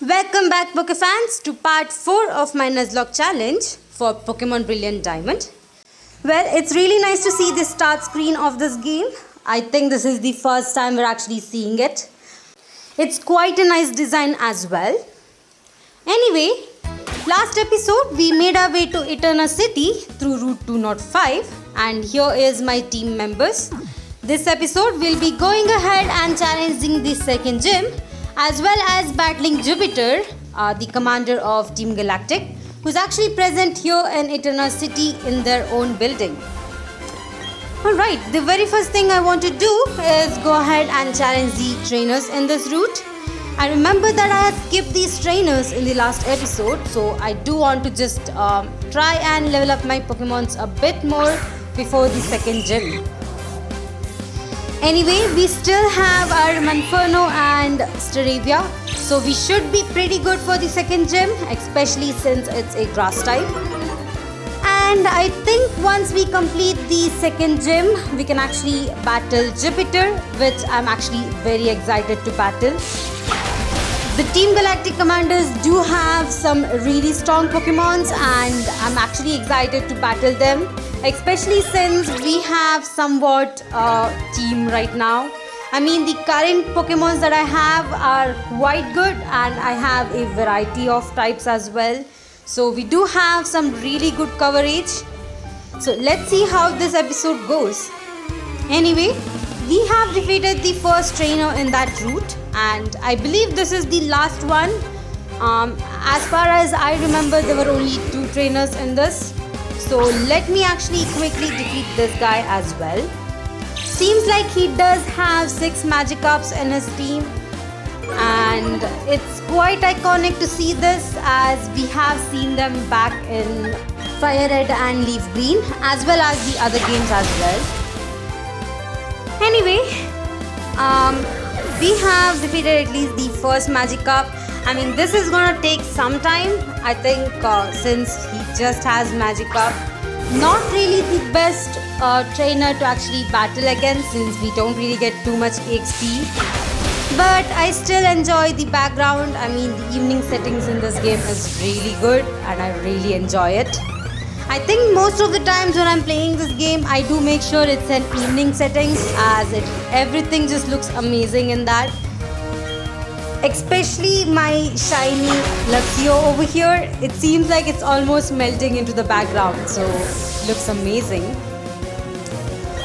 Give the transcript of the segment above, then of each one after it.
Welcome back Pokefans to part 4 of my Nuzlocke challenge for Pokémon Brilliant Diamond. Well, it's really nice to see the start screen of this game. I think this is the first time we're actually seeing it. It's quite a nice design as well. Anyway, last episode we made our way to Eterna city through route 205 and here is my team members. This episode we'll be going ahead and challenging the second gym, as well as battling Jupiter, the commander of Team Galactic, who's actually present here in Eterna City in their own building. Alright, the very first thing I want to do is go ahead and challenge the trainers in this route. I remember that I had skipped these trainers in the last episode, so I do want to just try and level up my Pokemons a bit more before the second gym. Anyway, we still have our Manferno and Staravia, so we should be pretty good for the second gym, especially since it's a grass type. And I think once we complete the second gym, we can actually battle Jupiter, which I'm actually very excited to battle. The Team Galactic commanders do have some really strong Pokemons and I'm actually excited to battle them, especially since we have somewhat a team right now. I mean, the current Pokemons that I have are quite good and I have a variety of types as well. So we do have some really good coverage. So let's see how this episode goes. Anyway, we have defeated the first trainer in that route and I believe this is the last one. As far as I remember, there were only 2 trainers in this. So let me actually quickly defeat this guy as well. Seems like he does have 6 Magikarps in his team. And it's quite iconic to see this, as we have seen them back in Fire Red and Leaf Green, as well as the other games as well. Anyway, we have defeated at least the first Magikarp. I mean, this is gonna take some time. I think since he just has Magikarp, not really the best trainer to actually battle against, since we don't really get too much XP. But I still enjoy the background. I mean, the evening settings in this game is really good and I really enjoy it. I think most of the times when I'm playing this game, I do make sure it's an evening settings, as everything just looks amazing in that. Especially my shiny Luxio over here, it seems like it's almost melting into the background, so it looks amazing.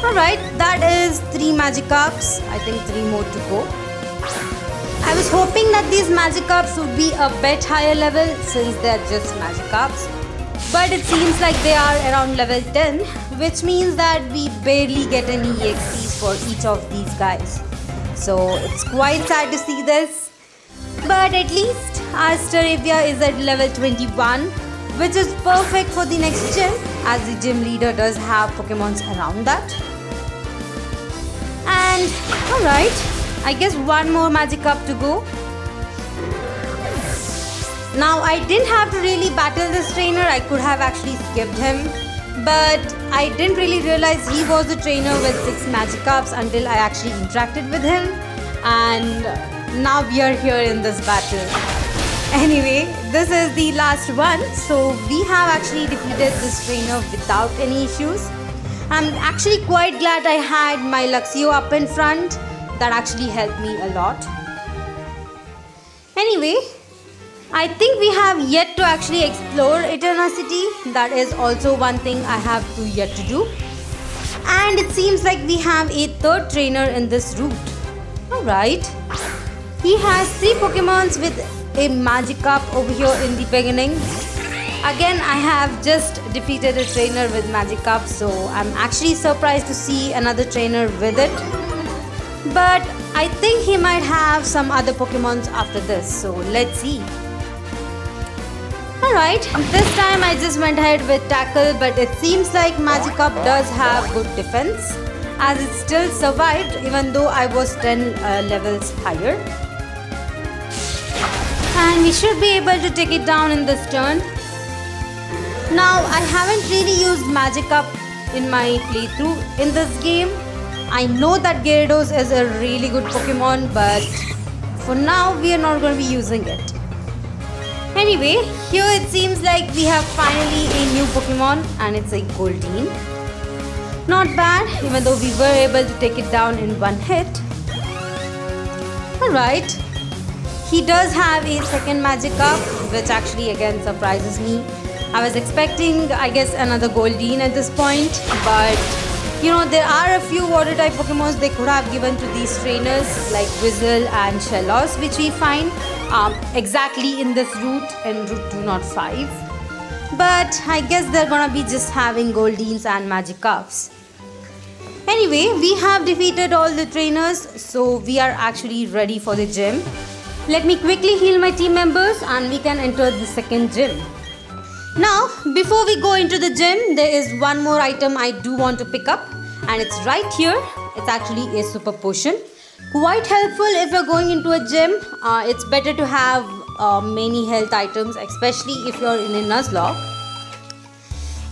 Alright, that is 3 Magikarps. I think 3 more to go. I was hoping that these Magikarps would be a bit higher level since they're just Magikarps. But it seems like they are around level 10, which means that we barely get any EXPs for each of these guys. So it's quite sad to see this. But at least our Staravia is at level 21, which is perfect for the next gym, as the gym leader does have Pokemons around that. And alright, I guess one more Magikarp to go. Now, I didn't have to really battle this trainer, I could have actually skipped him. But I didn't really realize he was the trainer with 6 Magikarps until I actually interacted with him. And now we are here in this battle. Anyway, this is the last one. So we have actually defeated this trainer without any issues. I'm actually quite glad I had my Luxio up in front. That actually helped me a lot. Anyway, I think we have yet to actually explore Eterna City. That is also one thing I have yet to do. And it seems like we have a 3rd trainer in this route. Alright. He has 3 Pokemons with a Magikarp over here in the beginning. Again, I have just defeated a trainer with Magikarp, so I'm actually surprised to see another trainer with it. But I think he might have some other Pokemons after this, so let's see. Alright, this time I just went ahead with Tackle, but it seems like Magikarp does have good defense, as it still survived even though I was 10 levels higher. And we should be able to take it down in this turn. Now, I haven't really used Magikarp in my playthrough in this game. I know that Gyarados is a really good Pokemon, but for now we are not going to be using it. Anyway, here it seems like we have finally a new Pokemon and it's a Goldeen. Not bad, even though we were able to take it down in one hit. Alright, he does have a second magic up, which actually again surprises me. I was expecting, I guess, another Goldeen at this point, but you know, there are a few water type Pokemons they could have given to these trainers like Whistle and Shellos, which we find exactly in this route, in Route 205. But I guess they're gonna be just having Goldeens and Magikarps. Anyway, we have defeated all the trainers, so we are actually ready for the gym. Let me quickly heal my team members and we can enter the second gym. Now, before we go into the gym, there is one more item I do want to pick up, and it's right here. It's actually a super potion. Quite helpful if you're going into a gym. It's better to have many health items, especially if you're in a Nuzlocke.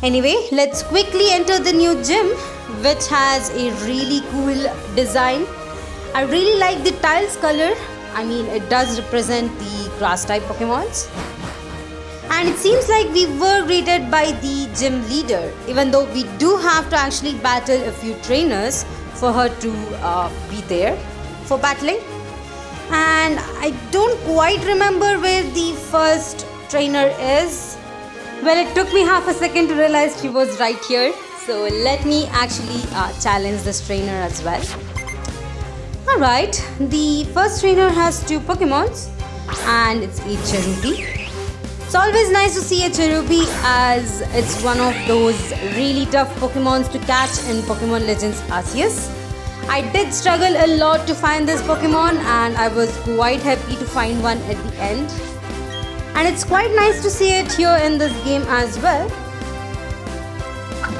Anyway, let's quickly enter the new gym, which has a really cool design. I really like the tiles color. I mean, it does represent the grass type Pokemons. And it seems like we were greeted by the gym leader, even though we do have to actually battle a few trainers for her to be there for battling. And I don't quite remember where the first trainer is. Well, it took me half a second to realize she was right here. So let me actually challenge this trainer as well. Alright, the first trainer has two Pokemons and it's a Cherubi. It's always nice to see a Cherubi as it's one of those really tough Pokemons to catch in Pokemon Legends Arceus. I did struggle a lot to find this Pokemon and I was quite happy to find one at the end. And it's quite nice to see it here in this game as well.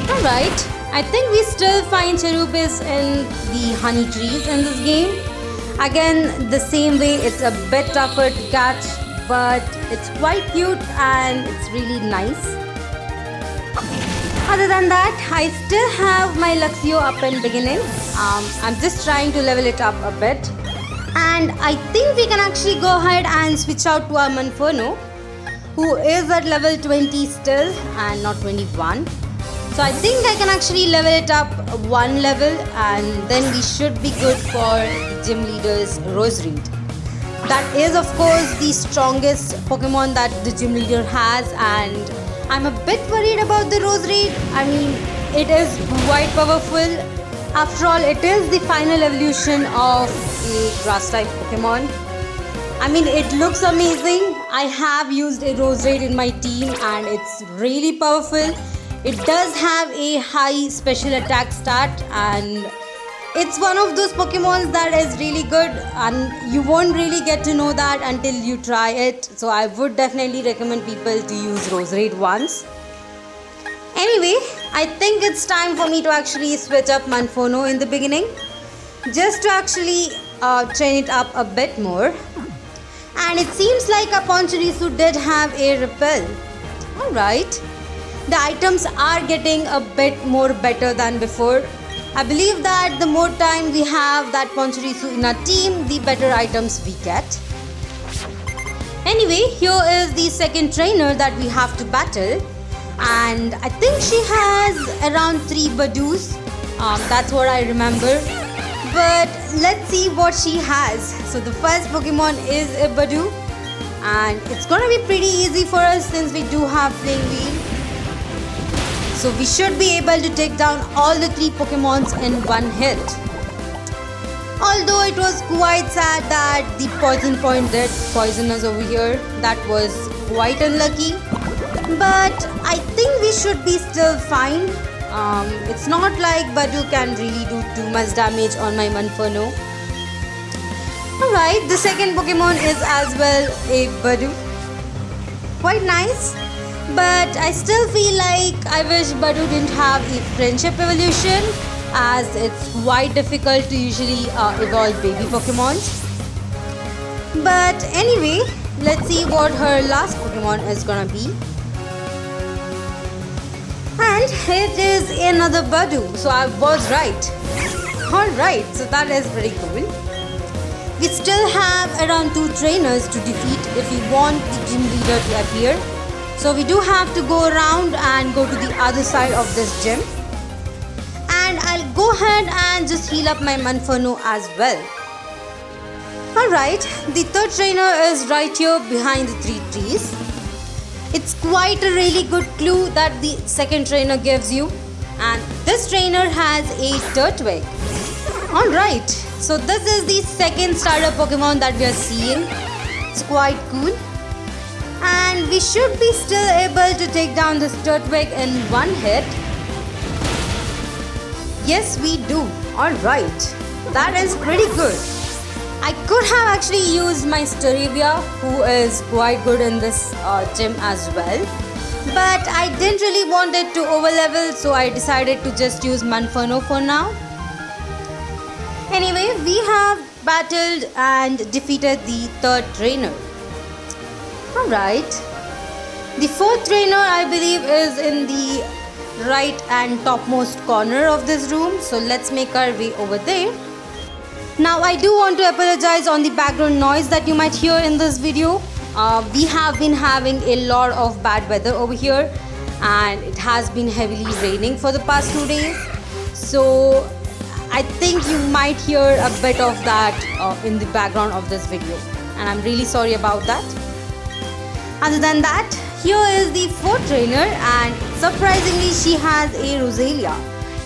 Alright, I think we still find Cherubis in the honey trees in this game. Again, the same way, it's a bit tougher to catch, but it's quite cute and it's really nice. Other than that, I still have my Luxio up in beginning. I'm just trying to level it up a bit. And I think we can actually go ahead and switch out to our Monferno, who is at level 20 still and not 21. So I think I can actually level it up one level and then we should be good for the gym leader's Roserade. That is of course the strongest Pokemon that the gym leader has, and I'm a bit worried about the Roserade. I mean, it is quite powerful. After all, it is the final evolution of a grass type Pokemon. I mean, it looks amazing. I have used a Roserade in my team and it's really powerful. It does have a high special attack stat and it's one of those Pokemons that is really good and you won't really get to know that until you try it. So I would definitely recommend people to use Roserade once. Anyway, I think it's time for me to actually switch up Monferno in the beginning, just to actually train it up a bit more. And it seems like our Ponchirisu did have a repel. Alright, the items are getting a bit more better than before. I believe that the more time we have that Ponchirisu in our team, the better items we get. Anyway, here is the second trainer that we have to battle. And I think she has around 3 Badoos. That's what I remember. But let's see what she has. So the first Pokemon is a Badoo. And it's gonna be pretty easy for us since we do have Flame Wheel. So we should be able to take down all the 3 Pokemons in one hit. Although it was quite sad that the Poison Point did poison us over here. That was quite unlucky. But I think we should be still fine. It's not like Badoo can really do too much damage on my Monferno. Alright, the second Pokemon is as well a Badoo. Quite nice. But I still feel like I wish Badoo didn't have a friendship evolution, as it's quite difficult to usually evolve baby Pokemons. But anyway, let's see what her last Pokemon is gonna be. And it is another Badoo, so I was right. Alright, so that is pretty cool. We still have around 2 trainers to defeat if we want the gym leader to appear. So we do have to go around and go to the other side of this gym. And I'll go ahead and just heal up my Manferno as well. Alright, the third trainer is right here behind the 3 trees. It's quite a really good clue that the second trainer gives you. And this trainer has a Turtwig. Alright, so this is the second starter Pokemon that we are seeing. It's quite cool. And we should be still able to take down this Turtwig in one hit. Yes, we do. Alright, that is pretty good. I could have actually used my Staravia, who is quite good in this gym as well. But I didn't really want it to overlevel, so I decided to just use Manferno for now. Anyway, we have battled and defeated the third trainer. Alright. The fourth trainer, I believe, is in the right and topmost corner of this room. So let's make our way over there. Now I do want to apologize on the background noise that you might hear in this video. We have been having a lot of bad weather over here, and it has been heavily raining for the past 2 days. So I think you might hear a bit of that in the background of this video, and I'm really sorry about that. Other than that, here is the fourth trainer, and surprisingly she has a Roselia.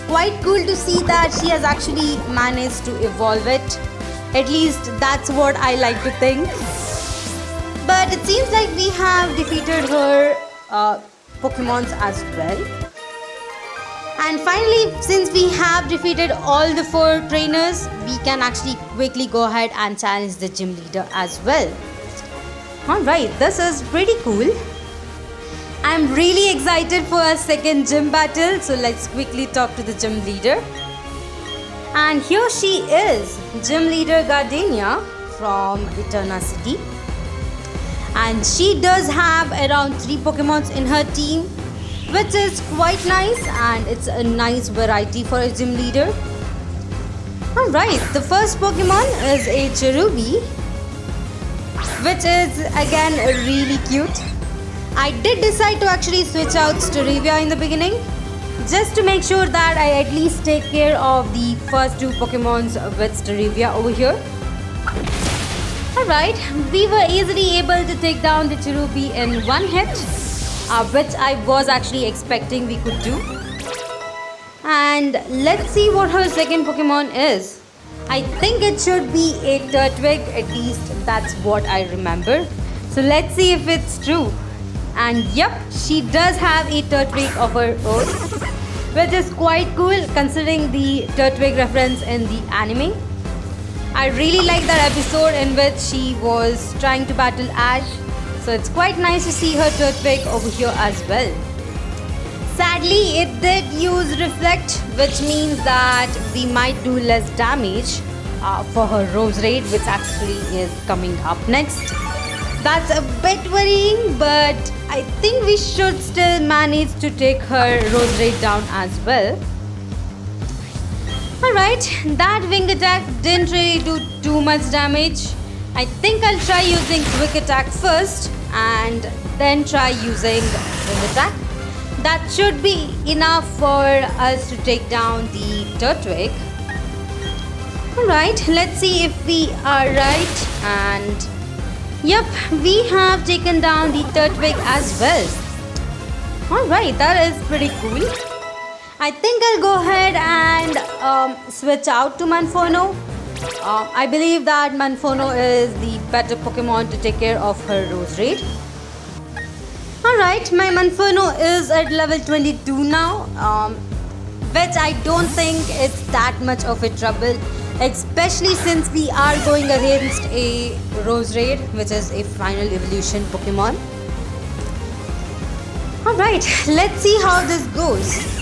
Quite cool to see that she has actually managed to evolve it. At least that's what I like to think. But it seems like we have defeated her Pokemons as well. And finally, since we have defeated all the 4 trainers, we can actually quickly go ahead and challenge the gym leader as well. Alright, this is pretty cool. I'm really excited for our second gym battle, so let's quickly talk to the gym leader. And here she is, gym leader Gardenia from Eterna City. And she does have around 3 Pokemons in her team, which is quite nice, and it's a nice variety for a gym leader. Alright, the first Pokemon is a Cherubi, which is again really cute. I did decide to actually switch out Staravia in the beginning, just to make sure that I at least take care of the first 2 Pokemons with Staravia over here. Alright, we were easily able to take down the Cherubi in one hit, which I was actually expecting we could do. And let's see what her second Pokemon is. I think it should be a Turtwig, at least that's what I remember. So let's see if it's true. And yep, she does have a Turtwig of her own, which is quite cool considering the Turtwig reference in the anime. I really like that episode in which she was trying to battle Ash, so it's quite nice to see her Turtwig over here as well. Sadly, it did use Reflect, which means that we might do less damage for her Rose Raid, which actually is coming up next. That's a bit worrying, but I think we should still manage to take her Rose Raid down as well. Alright, that wing attack didn't really do too much damage. I think I'll try using quick attack first and then try using wing attack. That should be enough for us to take down the Turtwig. Alright, let's see if we are right, and yep, we have taken down the Turtwig as well. Alright, that is pretty cool. I think I'll go ahead and switch out to Manferno. I believe that Manferno is the better Pokemon to take care of her Rose Raid. Alright, my Manferno is at level 22 now, which I don't think it's that much of a trouble, especially since we are going against a Rose Raid, which is a final evolution Pokemon. Alright, let's see how this goes.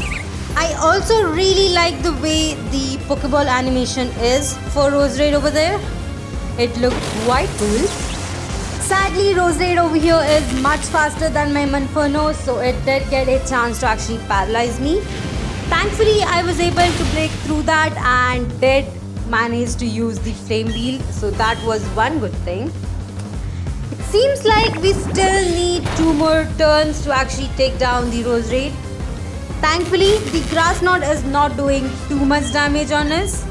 I also really like the way the Pokeball animation is for Rose Raid over there. It looked quite cool. Sadly, Rose Raid over here is much faster than my Manferno, so it did get a chance to actually paralyze me. Thankfully, I was able to break through that and did managed to use the flame wheel, so that was one good thing. It seems like we still need 2 more turns to actually take down the Rose Raid. Thankfully, the grass knot is not doing too much damage on us.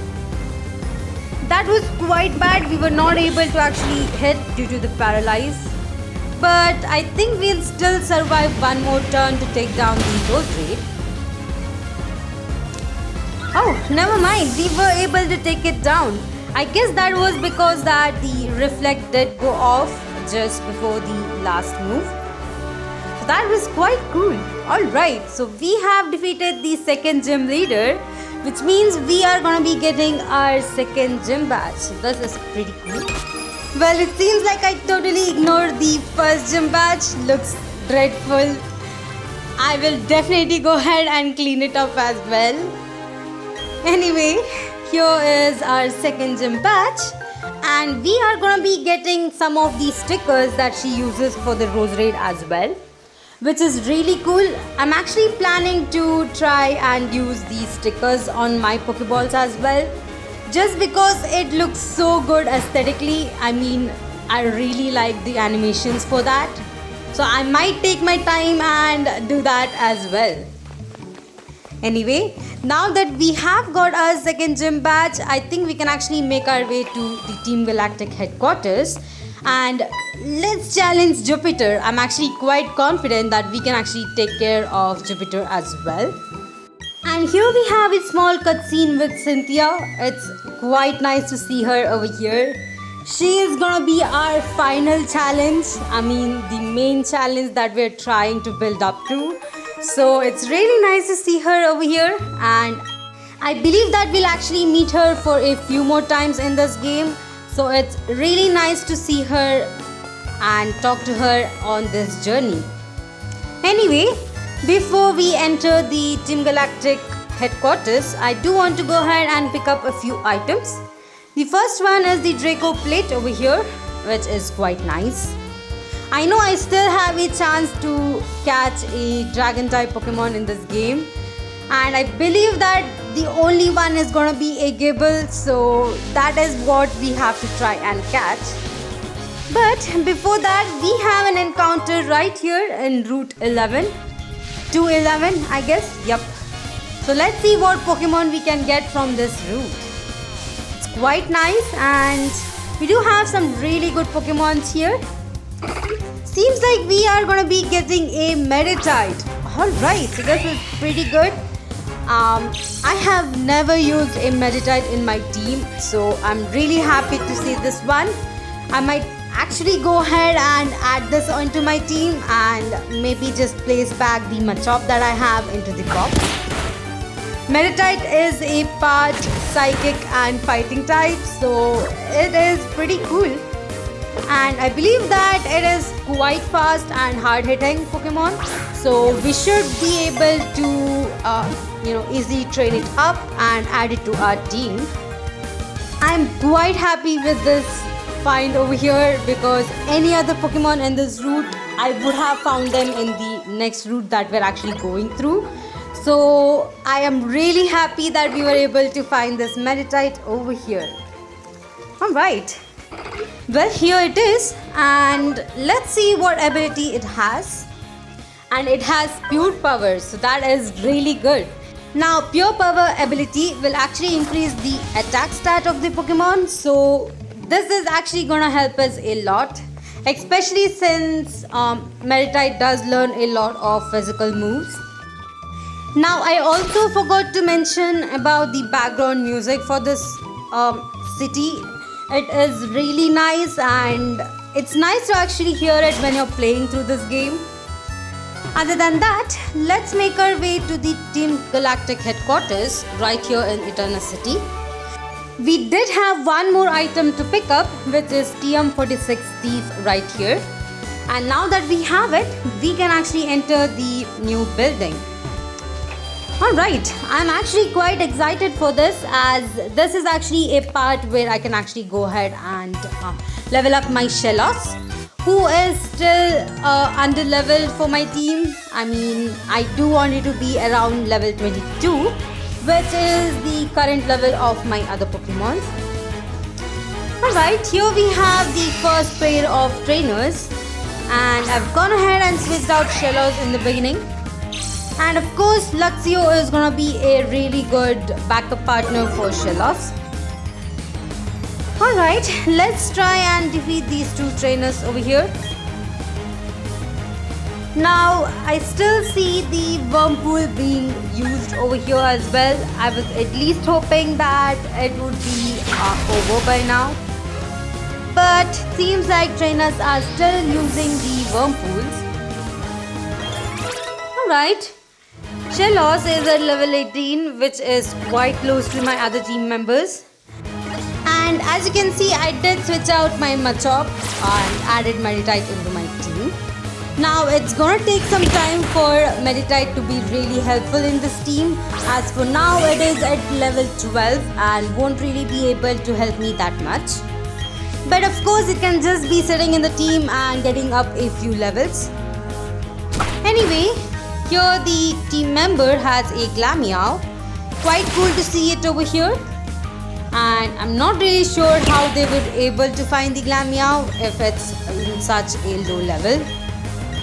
That was quite bad. We were not able to actually hit due to the paralyze. But I think we'll still survive one more turn to take down the Rose Raid. Oh, never mind. We were able to take it down. I guess that was because that the reflect did go off just before the last move. So that was quite cool. Alright, so we have defeated the second gym leader, which means we are gonna be getting our second gym badge. So this is pretty cool. Well, it seems like I totally ignored the first gym badge. Looks dreadful. I will definitely go ahead and clean it up as well. Anyway, here is our second gym badge, and we are gonna be getting some of these stickers that she uses for the Rose Raid as well, which is really cool. I'm actually planning to try and use these stickers on my Pokeballs as well, just because it looks so good aesthetically. I mean, I really like the animations for that, so I might take my time and do that as well. Anyway, now that we have got our second gym badge, I think we can actually make our way to the Team Galactic headquarters and let's challenge Jupiter. I'm actually quite confident that we can actually take care of Jupiter as well. And here we have a small cutscene with Cynthia. It's quite nice to see her over here. She is gonna be our final challenge. I mean, the main challenge that we're trying to build up to. So it's really nice to see her over here, and I believe that we'll actually meet her for a few more times in this game. So it's really nice to see her and talk to her on this journey. Anyway, before we enter the Team Galactic headquarters, I do want to go ahead and pick up a few items. The first one is the Draco plate over here, which is quite nice. I know I still have a chance to catch a dragon type Pokemon in this game, and I believe that the only one is gonna be a Gibble, so that is what we have to try and catch. But before that, we have an encounter right here in Route 11. 211, I guess. Yep. So let's see what Pokemon we can get from this route. It's quite nice, and we do have some really good Pokemons here. Seems like we are gonna be getting a Meditite. Alright, so this is pretty good. I have never used a Meditite in my team, so I'm really happy to see this one. I might actually go ahead and add this onto my team and maybe just place back the Machop that I have into the box. Meditite is a part Psychic and Fighting type, so it is pretty cool. And I believe that it is quite fast and hard-hitting Pokemon, so we should be able to easily train it up and add it to our team. I'm quite happy with this find over here, because any other Pokemon in this route, I would have found them in the next route that we're actually going through. So I am really happy that we were able to find this Meditite over here. Alright. Well, here it is, and let's see what ability it has. And it has Pure Power, so that is really good. Now, Pure Power ability will actually increase the attack stat of the Pokemon, so this is actually gonna help us a lot, especially since Meditite does learn a lot of physical moves. Now, I also forgot to mention about the background music for this city. It is really nice, and it's nice to actually hear it when you're playing through this game. Other than that, let's make our way to the Team Galactic headquarters right here in Eterna City. We did have one more item to pick up, which is TM46 Thief right here. And now that we have it, we can actually enter the new building. Alright, I'm actually quite excited for this, as this is actually a part where I can actually go ahead and level up my Shellos, who is still under leveled for my team. I mean, I do want it to be around level 22, which is the current level of my other Pokemon. Alright, here we have the first pair of trainers, and I've gone ahead and switched out Shellos in the beginning. And of course, Luxio is gonna be a really good backup partner for Shellos. Alright, let's try and defeat these two trainers over here. Now, I still see the Wurmpool being used over here as well. I was at least hoping that it would be over by now. But seems like trainers are still using the Wurmpools. Alright, Shellos is at level 18, which is quite close to my other team members. And as you can see, I did switch out my Machop and added Meditite into my team. Now it's gonna take some time for Meditite to be really helpful in this team, as for now it is at level 12 and won't really be able to help me that much. But of course it can just be sitting in the team and getting up a few levels. Anyway, here the team member has a Glameow. Quite cool to see it over here. And I'm not really sure how they were able to find the Glameow if it's in such a low level.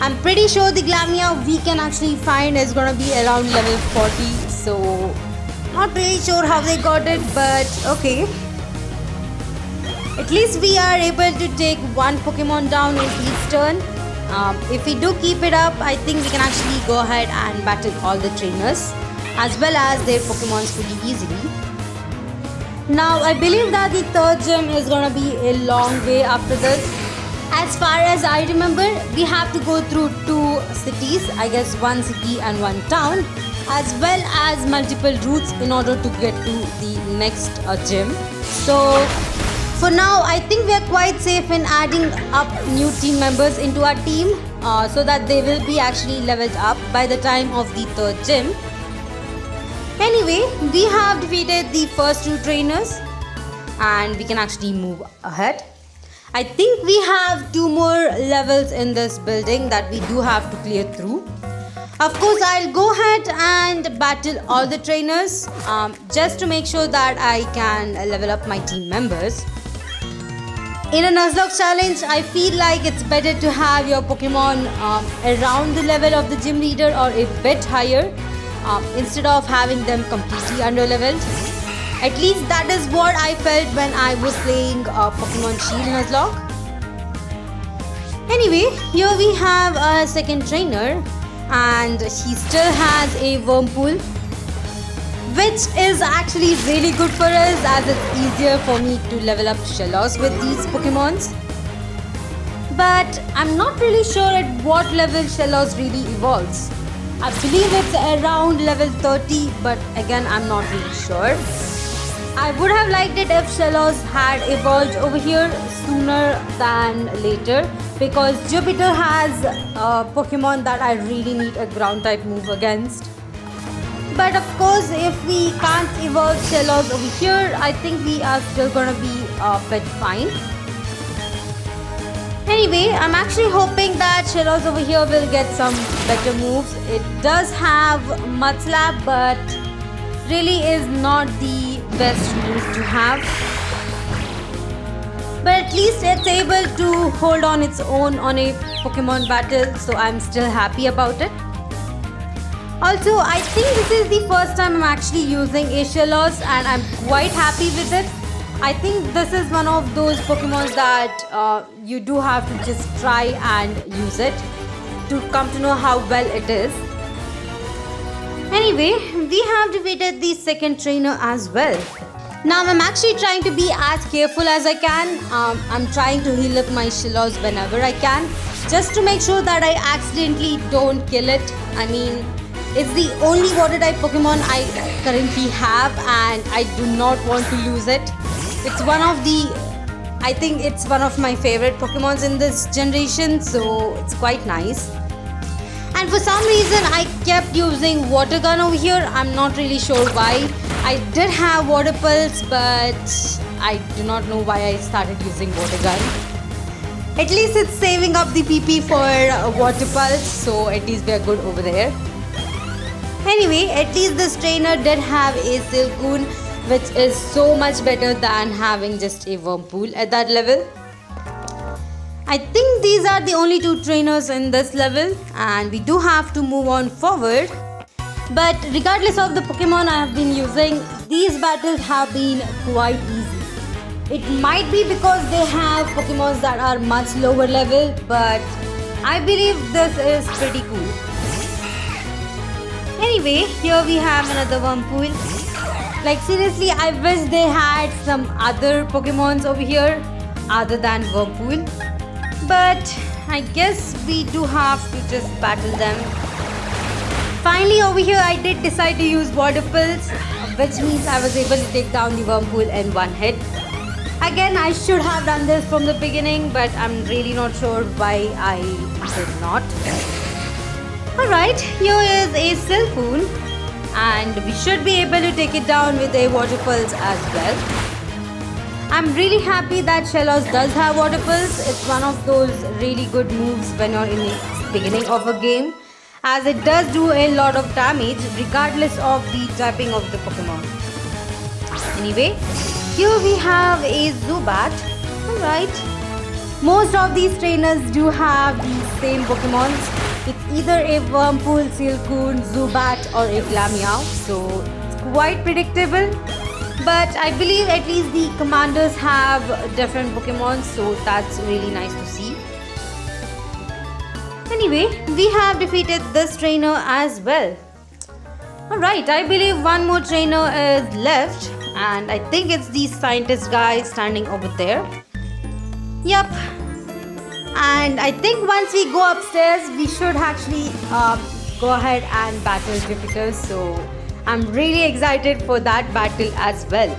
I'm pretty sure the Glameow we can actually find is gonna be around level 40, so not really sure how they got it, but okay. At least we are able to take one Pokemon down in each turn. If we do keep it up, I think we can actually go ahead and battle all the trainers as well as their Pokemons pretty easily. Now I believe that the third gym is gonna be a long way after this. As far as I remember, we have to go through 2 cities, I guess 1 city and 1 town, as well as multiple routes in order to get to the next gym. So for now, I think we are quite safe in adding up new team members into our team so that they will be actually leveled up by the time of the third gym. Anyway, we have defeated the first 2 trainers and we can actually move ahead. I think we have 2 more levels in this building that we do have to clear through. Of course, I'll go ahead and battle all the trainers just to make sure that I can level up my team members. In a Nuzlocke challenge, I feel like it's better to have your Pokemon around the level of the gym leader or a bit higher instead of having them completely under-leveled. At least that is what I felt when I was playing Pokemon Shield Nuzlocke. Anyway, here we have a second trainer and he still has a Wurmpool, which is actually really good for us as it's easier for me to level up Shellos with these Pokemons. But I'm not really sure at what level Shellos really evolves. I believe it's around level 30, but again I'm not really sure. I would have liked it if Shellos had evolved over here sooner than later, because Jupiter has a Pokemon that I really need a ground type move against. But of course, if we can't evolve Shellos over here, I think we are still gonna be a bit fine. Anyway, I'm actually hoping that Shellos over here will get some better moves. It does have Mudslap, but really is not the best move to have. But at least it's able to hold on its own on a Pokemon battle, so I'm still happy about it. Also, I think this is the first time I'm actually using a Shellos and I'm quite happy with it. I think this is one of those Pokemon that you do have to just try and use it to come to know how well it is. Anyway, we have defeated the second trainer as well. Now I'm actually trying to be as careful as I can. I'm trying to heal up my Shellos whenever I can, just to make sure that I accidentally don't kill it. I mean, it's the only water type Pokemon I currently have and I do not want to lose it. I think it's one of my favorite Pokemons in this generation, so it's quite nice. And for some reason I kept using Water Gun over here. I'm not really sure why. I did have Water Pulse, but I do not know why I started using Water Gun. At least it's saving up the PP for Water Pulse, so at least we are good over there. Anyway, at least this trainer did have a Silcoon, which is so much better than having just a Wurmpool at that level. I think these are the only two trainers in this level, and we do have to move on forward. But regardless of the Pokemon I have been using, these battles have been quite easy. It might be because they have Pokemons that are much lower level, but I believe this is pretty cool. Anyway, here we have another Wurmpool. Like seriously, I wish they had some other Pokemons over here other than Wurmpool. But I guess we do have to just battle them. Finally over here I did decide to use Water Pulse, which means I was able to take down the Wurmpool in one hit. Again, I should have done this from the beginning, but I'm really not sure why I did not. Alright, here is a Silcoon, and we should be able to take it down with a Water Pulse as well. I'm really happy that Shellos does have Water Pulse. It's one of those really good moves when you're in the beginning of a game, as it does do a lot of damage regardless of the typing of the Pokemon. Anyway, here we have a Zubat. Alright. Most of these trainers do have the same Pokemons. It's either a Wurmpool, Silcoon, Zubat or a Glameow. So it's quite predictable. But I believe at least the commanders have different Pokemon. So that's really nice to see. Anyway, we have defeated this trainer as well. Alright, I believe one more trainer is left. And I think it's the scientist guy standing over there. Yup. And I think once we go upstairs, we should actually go ahead and battle Jupiter. So I'm really excited for that battle as well.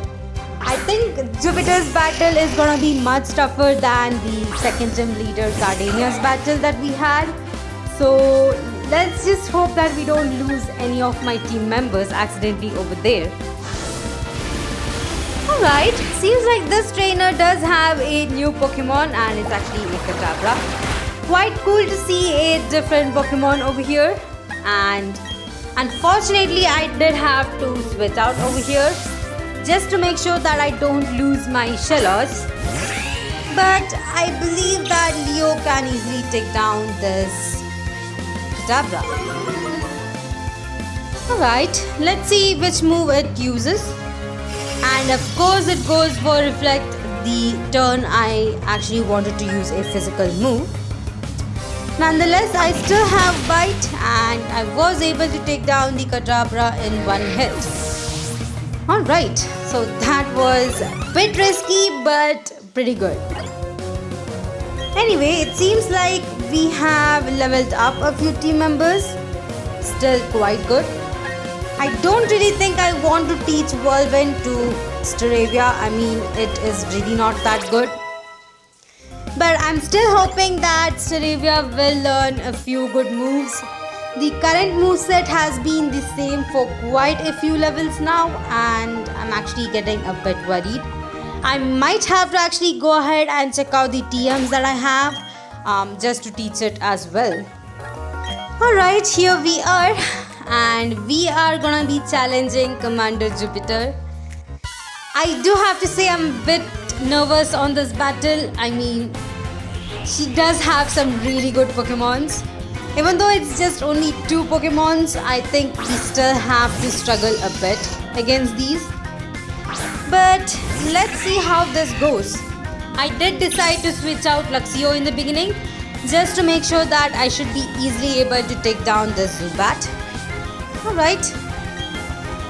I think Jupiter's battle is gonna be much tougher than the second gym leader Gardenia's battle that we had. So let's just hope that we don't lose any of my team members accidentally over there. Alright, seems like this trainer does have a new Pokemon, and it's actually a Kadabra. Quite cool to see a different Pokemon over here, and unfortunately I did have to switch out over here just to make sure that I don't lose my Shellos. But I believe that Leo can easily take down this Kadabra. Alright, let's see which move it uses. And of course it goes for Reflect, the turn I actually wanted to use a physical move. Nonetheless, I still have Bite, and I was able to take down the Kadabra in one hit. Alright, so that was a bit risky but pretty good. Anyway, it seems like we have leveled up a few team members. Still quite good. I don't really think I want to teach Whirlwind to Staravia. I mean, it is really not that good. But I'm still hoping that Staravia will learn a few good moves. The current moveset has been the same for quite a few levels now, and I'm actually getting a bit worried. I might have to actually go ahead and check out the TMs that I have just to teach it as well. Alright, here we are. And we are gonna be challenging Commander Jupiter. I do have to say I'm a bit nervous on this battle. I mean, she does have some really good Pokemons. Even though it's just only 2 Pokemons, I think we still have to struggle a bit against these. But let's see how this goes. I did decide to switch out Luxio in the beginning just to make sure that I should be easily able to take down this Zubat. Alright,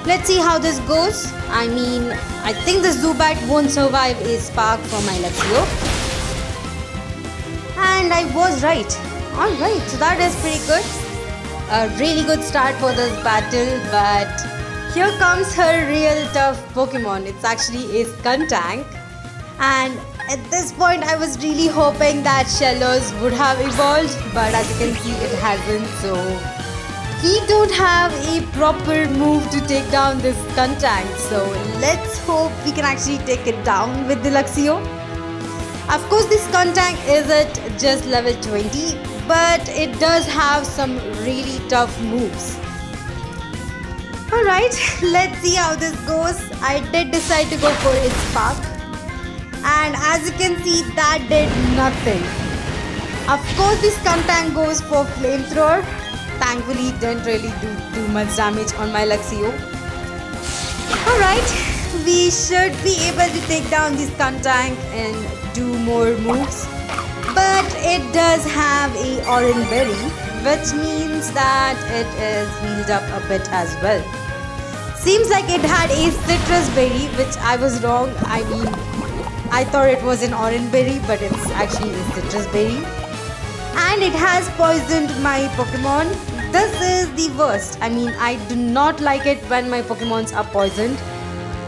let's see how this goes. I mean, I think the Zubat won't survive a spark from my Luxio. And I was right. Alright, so that is pretty good. A really good start for this battle, but here comes her real tough Pokemon. It's actually a Skuntank. And at this point, I was really hoping that Shellos would have evolved, but as you can see, it hasn't, so we don't have a proper move to take down this Skuntank, so let's hope we can actually take it down with the Luxio. Of course, this Skuntank isn't just level 20, but it does have some really tough moves. Alright, let's see how this goes. I did decide to go for its spark. And as you can see, that did nothing. Of course, this Skuntank goes for flamethrower. Thankfully, it didn't really do too much damage on my Luxio. Alright, we should be able to take down this Skuntank and do more moves. But it does have a orange berry, which means that it is healed up a bit as well. Seems like it had a citrus berry, which I was wrong. I mean, I thought it was an orange berry, but it's actually a citrus berry. And it has poisoned my Pokemon. This is the worst. I mean, I do not like it when my Pokemons are poisoned.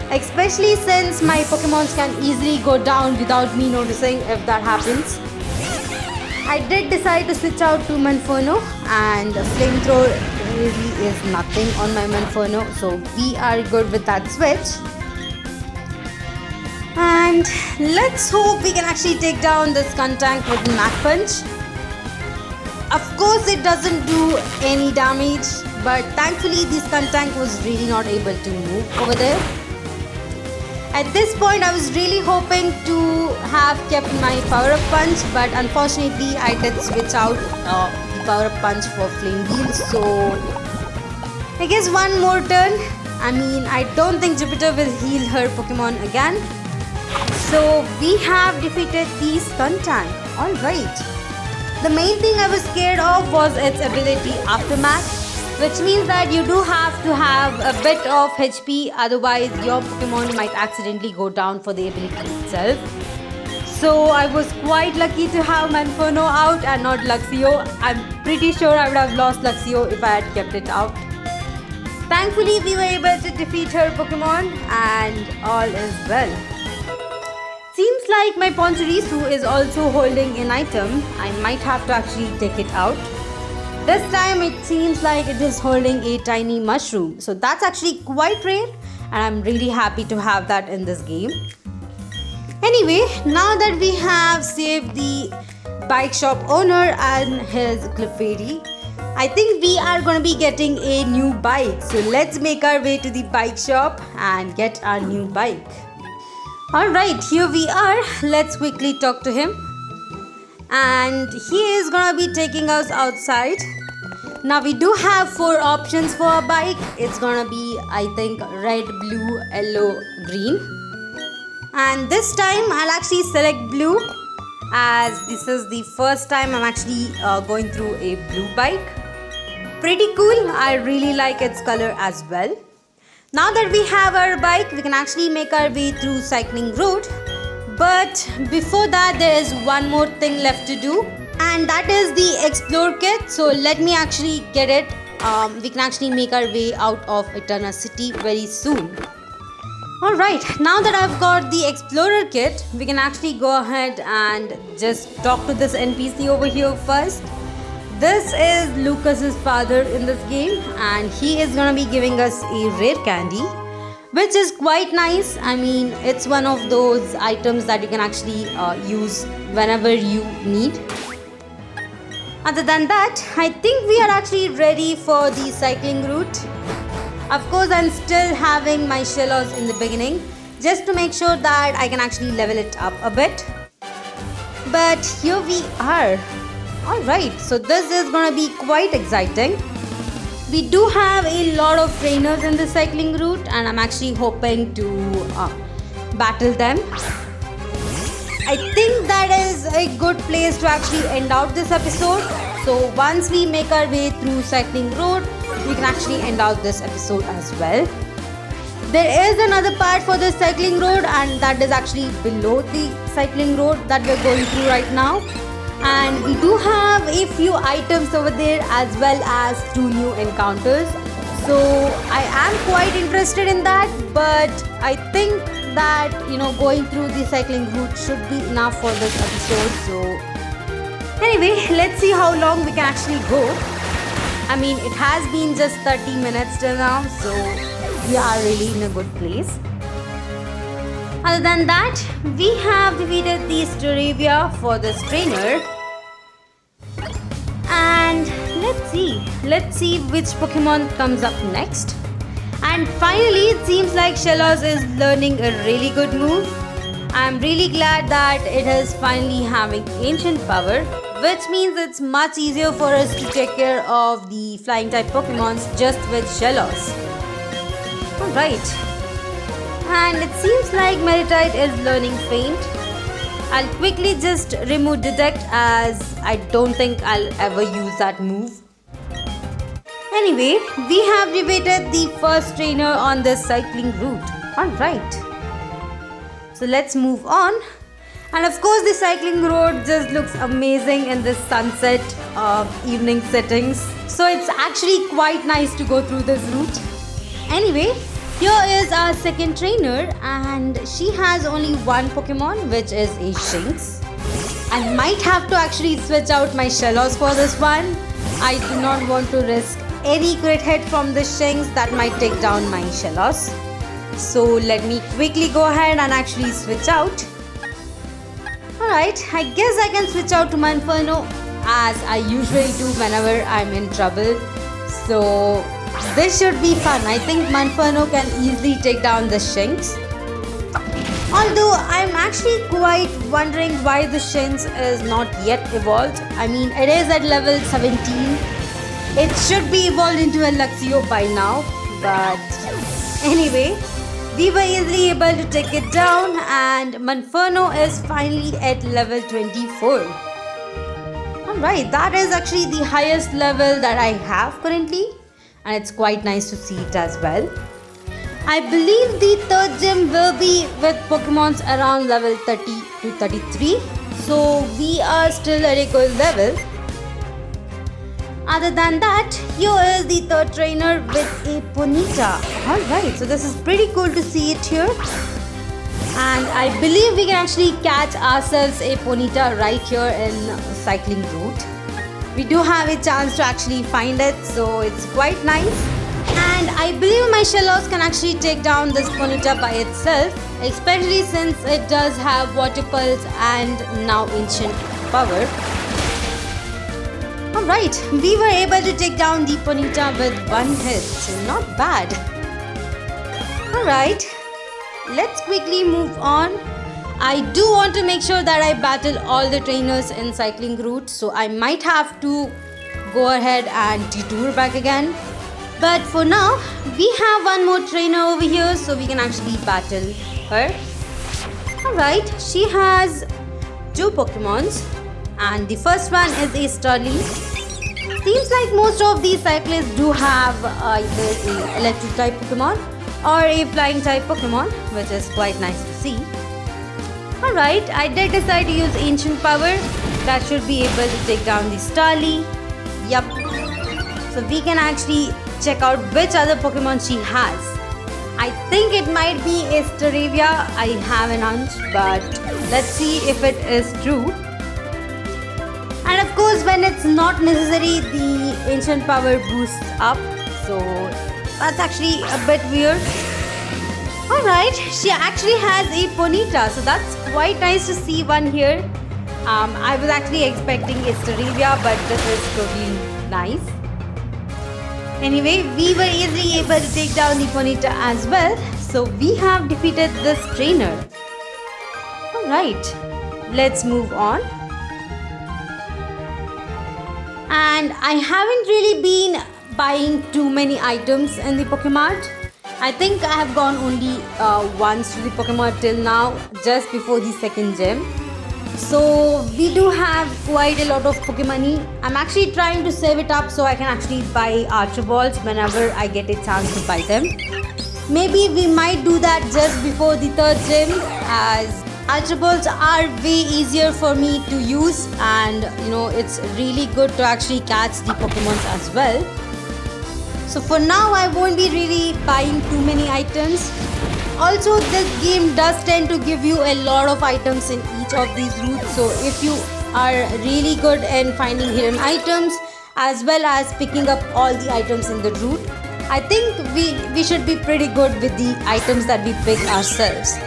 Especially since my Pokemons can easily go down without me noticing if that happens. I did decide to switch out to Manferno, and flamethrower really is nothing on my Manferno, so we are good with that switch. And let's hope we can actually take down this Skuntank with Mach Punch. Of course, it doesn't do any damage, but thankfully the Skuntank was really not able to move over there. At this point, I was really hoping to have kept my power-up punch, but unfortunately, I did switch out the power-up punch for Flame Wheel. So, I guess one more turn. I mean, I don't think Jupiter will heal her Pokemon again. So, we have defeated the Skuntank. Alright. The main thing I was scared of was its ability Aftermath, which means that you do have to have a bit of HP, otherwise your Pokemon might accidentally go down for the ability itself. So I was quite lucky to have Manferno out and not Luxio. I'm pretty sure I would have lost Luxio if I had kept it out. Thankfully, we were able to defeat her Pokemon and all is well. Seems like my Ponsorisu is also holding an item. I might have to actually take it out. This time it seems like it is holding a tiny mushroom. So that's actually quite rare and I'm really happy to have that in this game. Anyway, now that we have saved the bike shop owner and his Clefairy, I think we are going to be getting a new bike. So let's make our way to the bike shop and get our new bike. Alright, here we are. Let's quickly talk to him. And he is going to be taking us outside. Now we do have 4 options for a bike. It's going to be, I think, red, blue, yellow, green. And this time I'll actually select blue, as this is the first time I'm actually going through a blue bike. Pretty cool. I really like its color as well. Now that we have our bike, we can actually make our way through cycling road. But before that, there is one more thing left to do, and that is the Explore Kit. So let me actually get it. We can actually make our way out of Eterna City very soon. Alright, now that I've got the Explorer Kit, we can actually go ahead and just talk to this NPC over here first. This is Lucas's father in this game, and he is gonna be giving us a rare candy, which is quite nice. I mean, it's one of those items that you can actually use whenever you need. Other than that, I think we are actually ready for the cycling route. Of course, I'm still having my Shellos in the beginning, just to make sure that I can actually level it up a bit. But here we are. Alright, so this is gonna be quite exciting. We do have a lot of trainers in the cycling route, and I'm actually hoping to battle them. I think that is a good place to actually end out this episode. So once we make our way through cycling road, we can actually end out this episode as well. There is another part for the cycling road, and that is actually below the cycling road that we're going through right now. And we do have a few items over there, as well as 2 new encounters. So I am quite interested in that, but I think that, going through the cycling route should be enough for this episode. So anyway, let's see how long we can actually go. I mean, it has been just 30 minutes till now, so we are really in a good place. Other than that, we have defeated the Staravia for this trainer. And let's see which Pokemon comes up next. And finally, it seems like Shellos is learning a really good move. I'm really glad that it is finally having ancient power, which means it's much easier for us to take care of the flying type Pokemons just with Shellos. Alright. And it seems like Meditite is learning Faint. I'll quickly just remove Detect as I don't think I'll ever use that move. Anyway, we have debated the first trainer on this cycling route. Alright. So let's move on. And of course the cycling road just looks amazing in this sunset evening settings. So it's actually quite nice to go through this route. Anyway, here is our second trainer and she has only one Pokemon, which is a Shinx. I might have to actually switch out my Shellos for this one. I do not want to risk any crit hit from the Shinx that might take down my Shellos. So let me quickly go ahead and actually switch out. Alright, I guess I can switch out to my Inferno as I usually do whenever I'm in trouble. So this should be fun. I think Manferno can easily take down the Shinx. Although I'm actually quite wondering why the Shinx is not yet evolved. I mean, it is at level 17. It should be evolved into a Luxio by now. But anyway, we were easily able to take it down and Manferno is finally at level 24. Alright, that is actually the highest level that I have currently. And it's quite nice to see it as well. I believe the third gym will be with Pokemons around level 30 to 33. So we are still at a good level. Other than that, here is the third trainer with a Ponyta. Alright, so this is pretty cool to see it here. And I believe we can actually catch ourselves a Ponyta right here in cycling route. We do have a chance to actually find it, so it's quite nice. And I believe my Shellos can actually take down this Ponyta by itself, especially since it does have Water Pulse and now Ancient Power. Alright, we were able to take down the Ponyta with one hit, so not bad. Alright, let's quickly move on. I do want to make sure that I battle all the trainers in cycling route, so I might have to go ahead and detour back again. But for now, we have one more trainer over here, so we can actually battle her. Alright, she has two Pokemons, and the first one is a Starly. Seems like most of these cyclists do have either an electric type Pokemon or a flying type Pokemon, which is quite nice to see. Alright, I did decide to use Ancient Power. That should be able to take down the Starly. Yup. So we can actually check out which other Pokemon she has. I think it might be a Staravia. I have an hunch, but let's see if it is true. And of course, when it's not necessary, the Ancient Power boosts up. So that's actually a bit weird. Alright, she actually has a Ponyta, so that's quite nice to see one here. I was actually expecting a Staravia, but this is totally nice. Anyway, we were easily able to take down the Ponyta as well, so we have defeated this trainer. Alright, let's move on. And I haven't really been buying too many items in the Pokemart. I think I have gone only once to the Pokemon till now, just before the second gym. So we do have quite a lot of Pokemoney. I'm actually trying to save it up so I can actually buy Archer Balls whenever I get a chance to buy them. Maybe we might do that just before the third gym, as Archer Balls are way easier for me to use, and it's really good to actually catch the Pokemons as well. So for now, I won't be really buying too many items. Also, this game does tend to give you a lot of items in each of these routes. So if you are really good in finding hidden items as well as picking up all the items in the route, I think we should be pretty good with the items that we pick ourselves.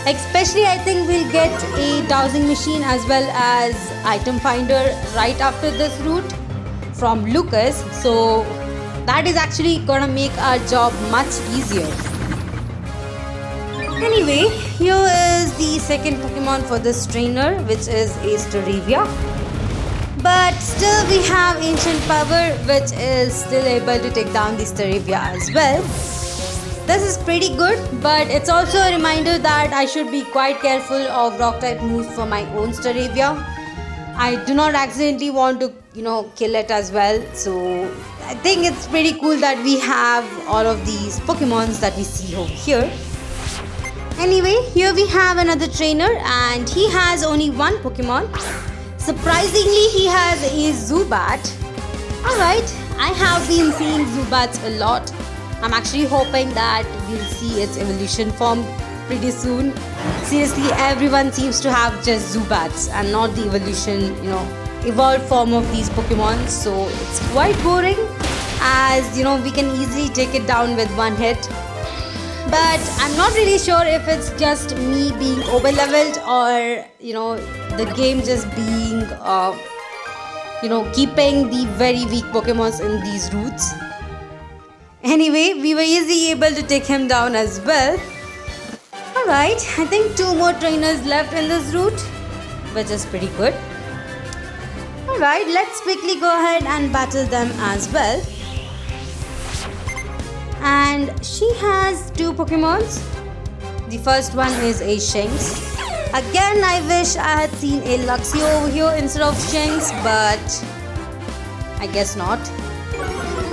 Especially, I think we'll get a dowsing machine as well as item finder right after this route from Lucas. So that is actually gonna make our job much easier. Anyway, here is the second Pokemon for this trainer, which is a Staravia. But still we have Ancient Power, which is still able to take down the Staravia as well. This is pretty good, but it's also a reminder that I should be quite careful of rock type moves for my own Staravia. I do not accidentally want to, kill it as well. So I think it's pretty cool that we have all of these Pokemons that we see over here. Anyway, here we have another trainer and he has only one Pokemon. Surprisingly, he has a Zubat. Alright, I have been seeing Zubats a lot. I'm actually hoping that we'll see its evolution form pretty soon. Seriously, everyone seems to have just Zubats and not the evolution, evolved form of these Pokemon. So it's quite boring as, we can easily take it down with one hit. But I'm not really sure if it's just me being over-leveled or, the game just being, keeping the very weak Pokemons in these routes. Anyway, we were easily able to take him down as well. Alright, I think 2 more trainers left in this route, which is pretty good. Alright, let's quickly go ahead and battle them as well. And she has 2 Pokemons. The first one is a Shinx. Again, I wish I had seen a Luxio over here instead of Shinx, but I guess not.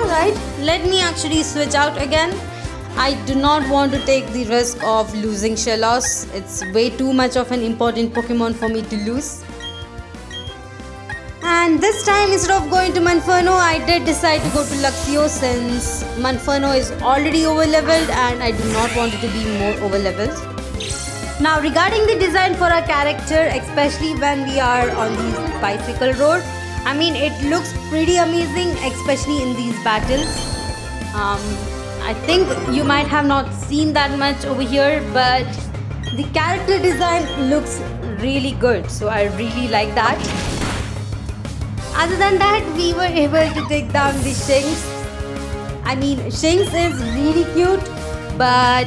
Alright, let me actually switch out again. I do not want to take the risk of losing Shellos. It's way too much of an important Pokemon for me to lose. And this time, instead of going to Monferno, I did decide to go to Luxio since Monferno is already over-leveled and I do not want it to be more over-leveled. Now, regarding the design for our character, especially when we are on the bicycle road, it looks pretty amazing, especially in these battles. I think you might have not seen that much over here, but the character design looks really good. So I really like that. Other than that, we were able to take down the Shinx. Shinx is really cute, but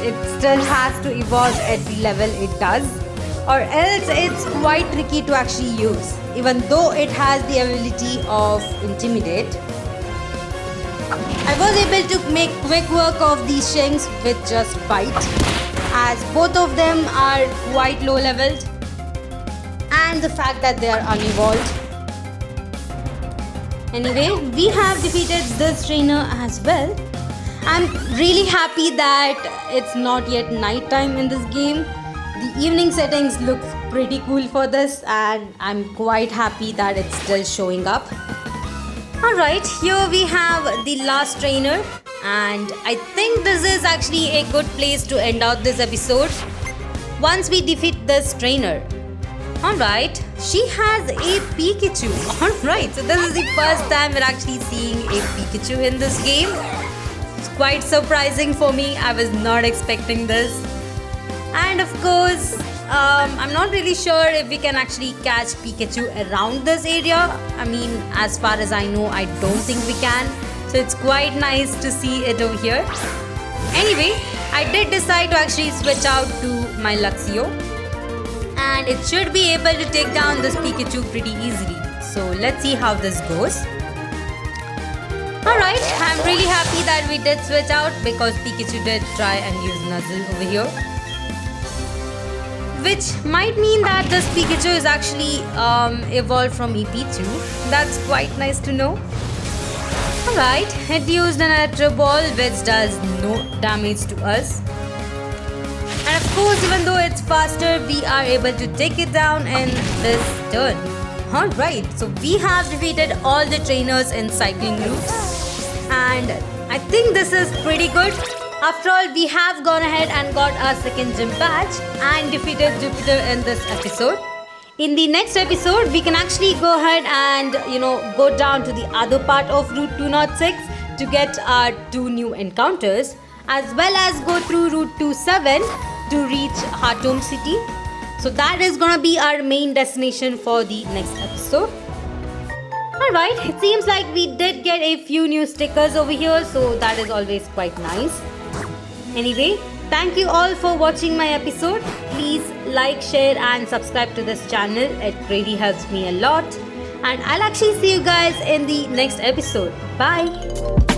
it still has to evolve at the level it does, or else it's quite tricky to actually use, even though it has the ability of Intimidate. I was able to make quick work of these Shinx with just Bite, as both of them are quite low leveled, and the fact that they are unevolved. Anyway, we have defeated this trainer as well. I'm really happy that it's not yet night time in this game. The evening settings look pretty cool for this and I'm quite happy that it's still showing up. Alright, here we have the last trainer and I think this is actually a good place to end out this episode. Once we defeat this trainer. Alright, she has a Pikachu. Alright, so this is the first time we're actually seeing a Pikachu in this game. It's quite surprising for me. I was not expecting this. And of course, I'm not really sure if we can actually catch Pikachu around this area. As far as I know, I don't think we can. So it's quite nice to see it over here. Anyway, I did decide to actually switch out to my Luxio. And it should be able to take down this Pikachu pretty easily. So let's see how this goes. Alright, I'm really happy that we did switch out because Pikachu did try and use Nuzzle over here. Which might mean that this Pikachu is actually evolved from EP2. That's quite nice to know. Alright, it used an Electro Ball which does no damage to us. And of course, even though it's faster, we are able to take it down in this turn. Alright, so we have defeated all the trainers in cycling routes. And I think this is pretty good. After all, we have gone ahead and got our second gym badge and defeated Jupiter in this episode. In the next episode, we can actually go ahead and, go down to the other part of Route 206 to get our 2 new encounters, as well as go through Route 27 to reach Heartome City. So that is gonna be our main destination for the next episode. Alright, it seems like we did get a few new stickers over here, so that is always quite nice. Anyway, thank you all for watching my episode. Please like, share and subscribe to this channel. It really helps me a lot. And I'll actually see you guys in the next episode. Bye!